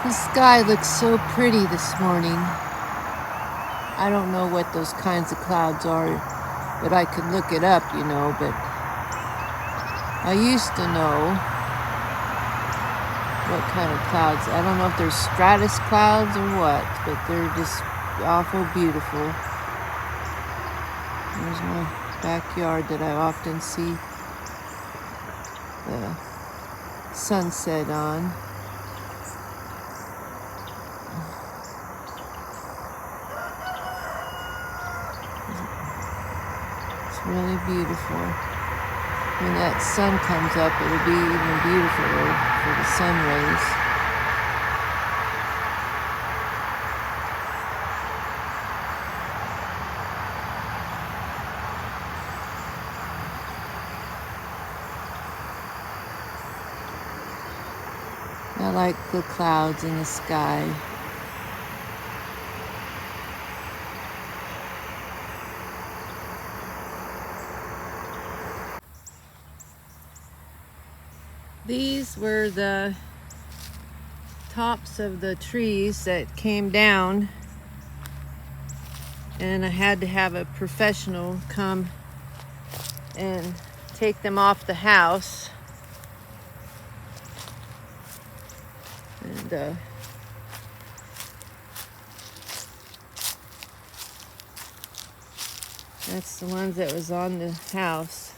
The sky looks so pretty this morning. I don't know what those kinds of clouds are, but I could look it up, but I used to know what kind of clouds. I don't know if they're stratus clouds or what, but they're just awful beautiful. There's my backyard that I often see the sunset on. It's really beautiful. When that sun comes up, it'll be even beautifuler for the sun rays. I like the clouds in the sky. These were the tops of the trees that came down, and I had to have a professional come and take them off the house. And that's the ones that was on the house.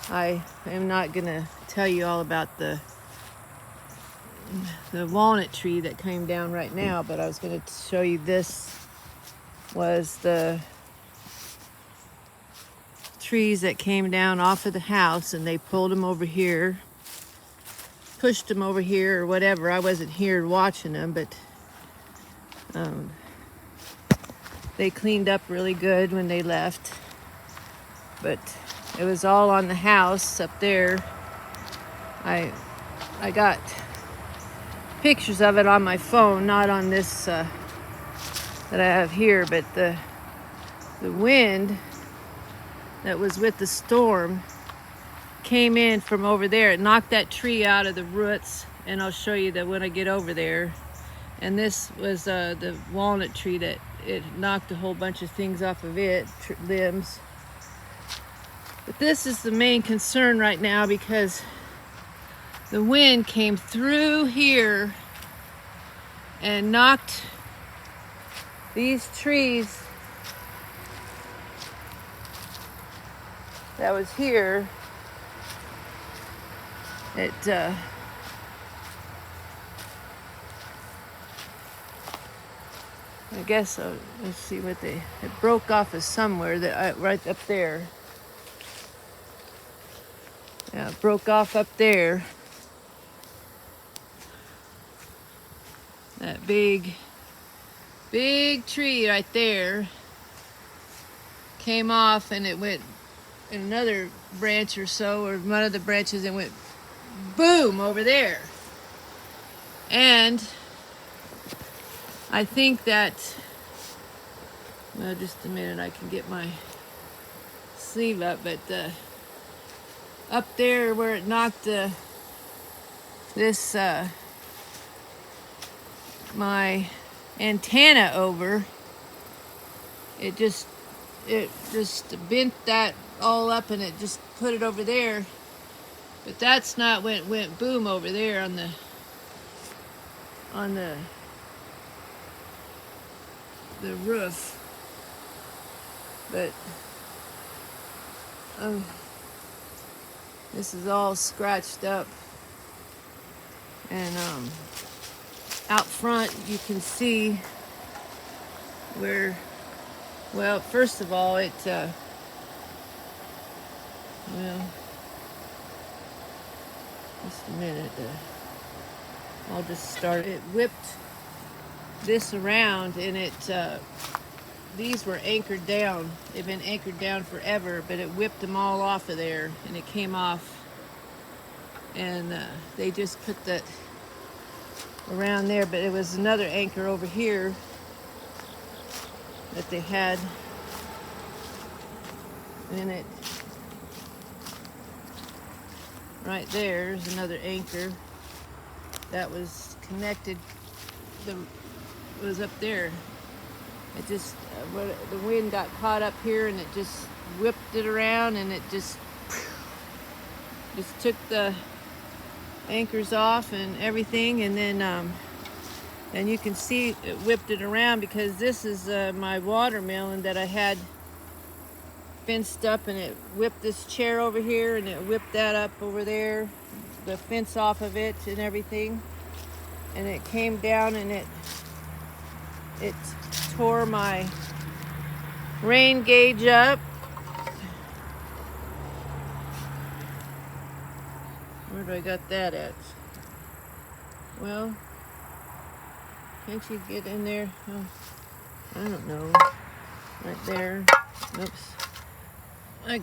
I am not gonna tell you all about the walnut tree that came down right now, but I was gonna show you this was the trees that came down off of the house, and they pulled them over here, pushed them over here or whatever. I wasn't here watching them, but they cleaned up really good when they left. But it was all on the house up there. I got pictures of it on my phone, not on this that I have here, but the wind that was with the storm came in from over there. It knocked that tree out of the roots, and I'll show you that when I get over there. And this was the walnut tree that it knocked a whole bunch of things off of it, limbs. But this is the main concern right now, because the wind came through here and knocked these trees that was here. It I guess let's see what it broke off of somewhere that right up there. Yeah, it broke off up there. That big tree right there came off, and it went in another branch or so, or one of the branches, and went boom over there. And I think that, well, just a minute, I can get my sleeve up, but up there where it knocked this my antenna over, it just bent that all up, and it just put it over there. But that's not when it went boom over there on the roof. But this is all scratched up, and out front you can see where, well, first of all, it well, just a minute, I'll just start. It whipped this around, and these were anchored down. They've been anchored down forever, but it whipped them all off of there, and it came off. And they just put that around there, but it was another anchor over here that they had, and it right there's another anchor that was connected. It was up there. It just, the wind got caught up here and it just whipped it around, and it just took the anchors off and everything. And then you can see it whipped it around because this is my watermelon that I had fenced up, and it whipped this chair over here and it whipped that up over there, the fence off of it and everything. And it came down and it tore my rain gauge up. Where do I got that at? Well, can't you get in there? Oh, I don't know. Right there. Oops. I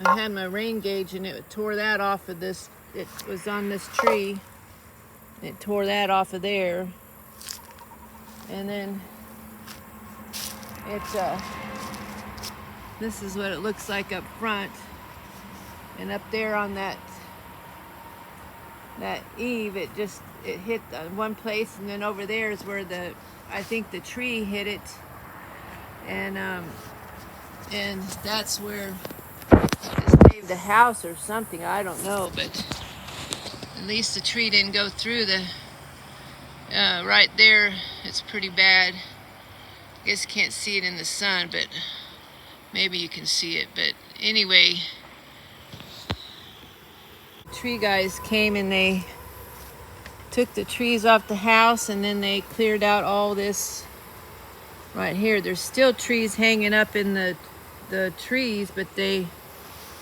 had my rain gauge and it tore that off of this. It was on this tree. It tore that off of there. And then this is what it looks like up front. And up there on that eave, it hit one place, and then over there is where I think the tree hit it. And that's where it saved the house or something. I don't know, but at least the tree didn't go through the right there. It's pretty bad. I guess you can't see it in the sun, but maybe you can see it. But anyway, tree guys came and they took the trees off the house, and then they cleared out all this right here. There's still trees hanging up in the trees, but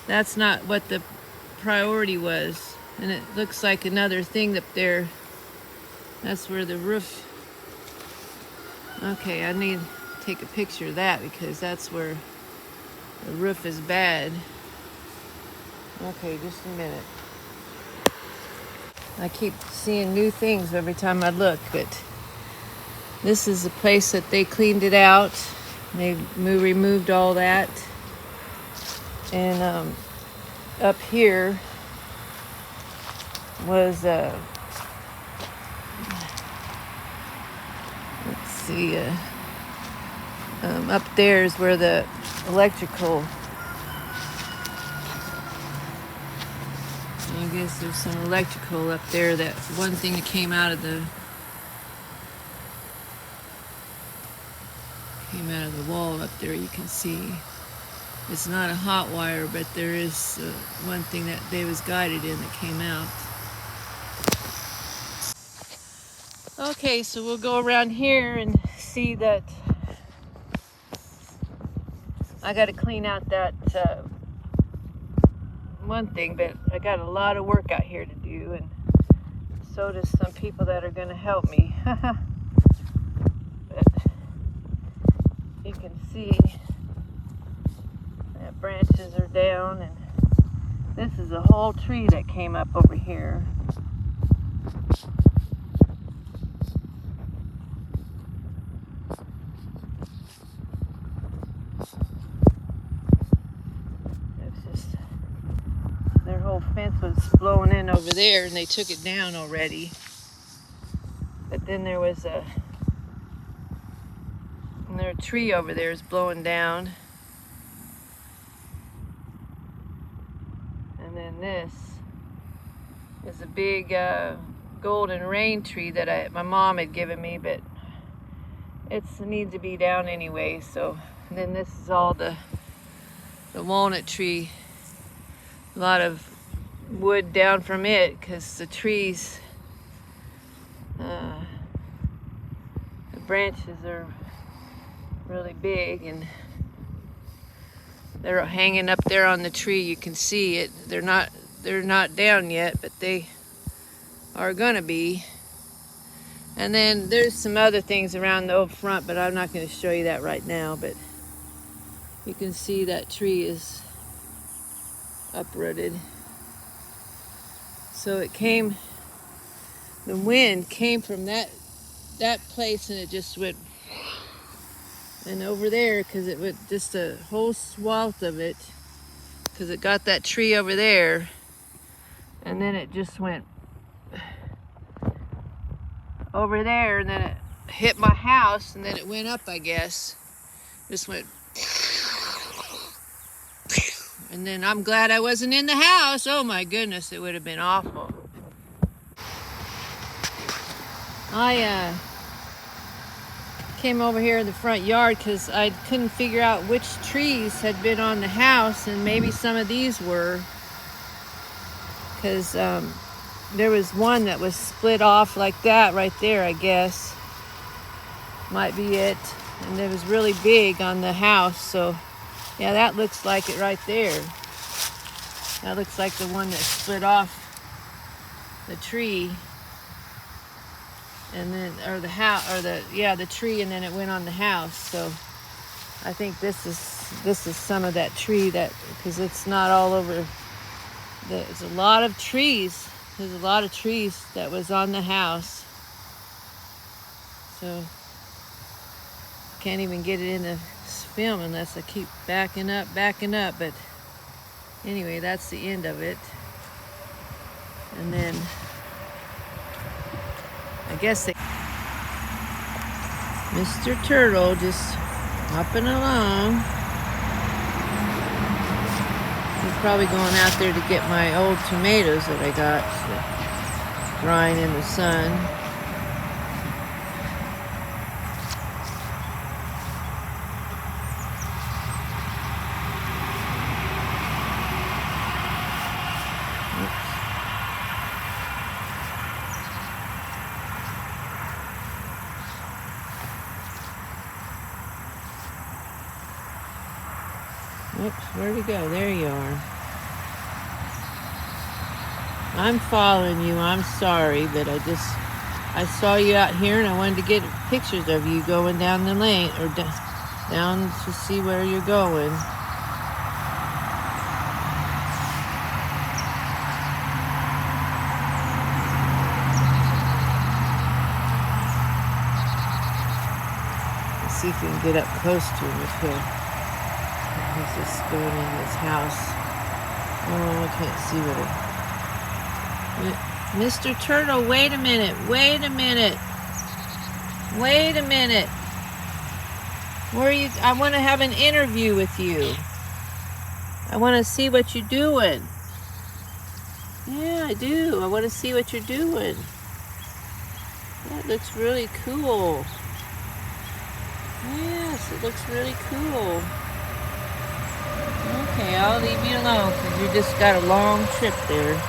that's not what the priority was. And it looks like another thing up there. That's where the roof. Okay, I need to take a picture of that because that's where the roof is bad. Okay, just a minute. I keep seeing new things every time I look, but this is the place that they cleaned it out. They removed all that. And up here was, let's see, up there is where the electrical, I guess there's some electrical up there. That one thing that came out of the wall up there, you can see. It's not a hot wire, but there is one thing that they was guided in that came out. Okay, so we'll go around here and see that I got to clean out that one thing, but I got a lot of work out here to do, and so does some people that are going to help me. But you can see that branches are down, and this is a whole tree that came up over here. Their whole fence was blowing in over there, and they took it down already. But then there was another tree over there is blowing down. And then this is a big golden rain tree that my mom had given me, but it needs to be down anyway. So and then this is all the walnut tree. A lot of wood down from it because the trees, the branches are really big, and they're hanging up there on the tree. You can see it. They're not down yet, but they are gonna be. And then there's some other things around the old front, but I'm not going to show you that right now. But you can see that tree is uprooted. So it came, the wind came from that place, and it just went, and over there, because it went just a whole swath of it because it got that tree over there, and then it just went over there, and then it hit my house, and then it went up, I guess. Just went, and then I'm glad I wasn't in the house. Oh my goodness, it would have been awful. I came over here in the front yard because I couldn't figure out which trees had been on the house, and maybe some of these were, because there was one that was split off like that right there, I guess. Might be it. And it was really big on the house, so yeah, that looks like it right there. That looks like the one that split off the tree, and then, or the house, or the tree, and then it went on the house. So I think this is some of that tree, that, because it's not all over. There's a lot of trees. There's a lot of trees that was on the house. So can't even get it in the film unless I keep backing up. But anyway, that's the end of it. And then I guess Mr. Turtle just hopping along. He's probably going out there to get my old tomatoes that I got drying in the sun. Oops, where'd he go? There you are. I'm following you. I'm sorry, but I saw you out here, and I wanted to get pictures of you going down the lane, or down to see where you're going. Let's see if we can get up close to him if he's just going in his house. Oh, I can't see what it... Mr. Turtle, wait a minute. Where are you? I want to have an interview with you. I want to see what you're doing. Yeah, I do. I want to see what you're doing. That looks really cool. Yes, it looks really cool. Okay, I'll leave you alone because you just got a long trip there.